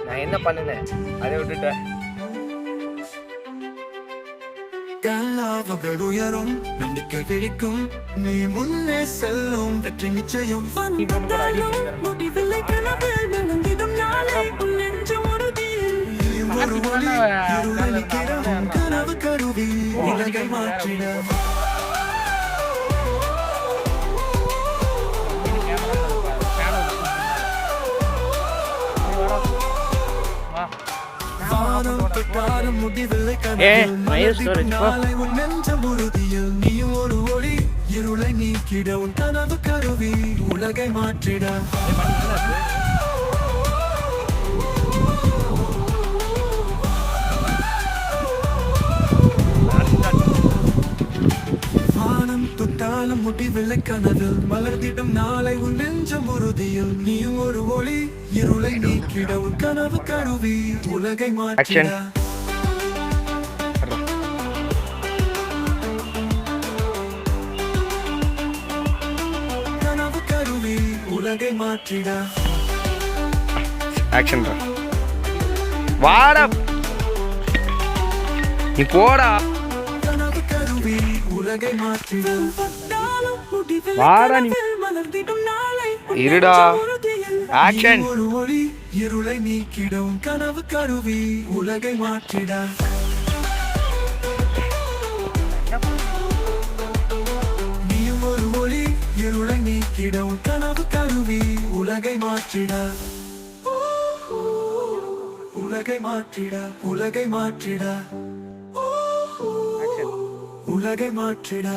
நான் என்ன பண்ணினேன் அதை விட்டுட்டேன். உயரும் நம்பிக்கை விழிக்கும் நீ முன்னே செல்லும் வெற்றி நிச்சயம் கனவு கருவி உலகை மாற்றிட இருளை நீக்கிட உன் கனவு கருவி உலகை மாற்றிட வானம் தொட்டாலும் முடிவில்லை கனவில் மலர்ந்திடும் நாளை உன் நெஞ்சம் உறுதியில் நீயும் ஒரு ஒளி இருளை நீக்கிட உன் கனவு கருவி உலகை மாற்றிட கனவு கருவி உலகை மாற்றிட ஆக்ஷன் வாடா நீ போடா கனவு கருவி உலகை மாற்றிட வாடா நீ இருடா ஆக்ஷன் ஒரு ஒளி இருளை நீக்கிடும் கனவு கருவி உலகை மாற்றிட நீயும் ஒரு ஒளி இருளை நீக்கிடும் கனவு கருவி உலகை மாற்றிட உலகை மாற்றிட உலகை மாற்றிட உலகை மாற்றிட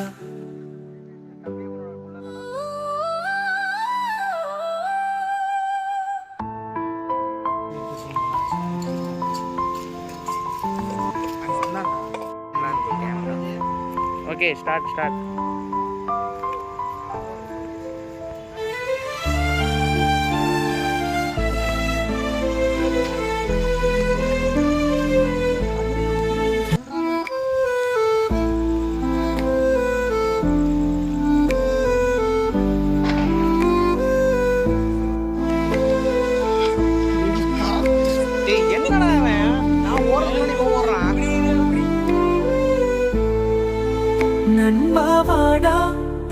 ஓகே ஸ்டார்ட் நண்பாவாடா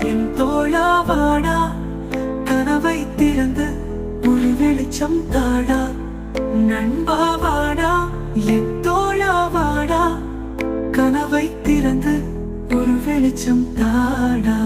என் தோழாவாடா கனவை திறந்து ஒரு வெளிச்சம் தாடா நண்பாவாடா என் தோழாவாடா கனவை திறந்து ஒரு வெளிச்சம் தாடா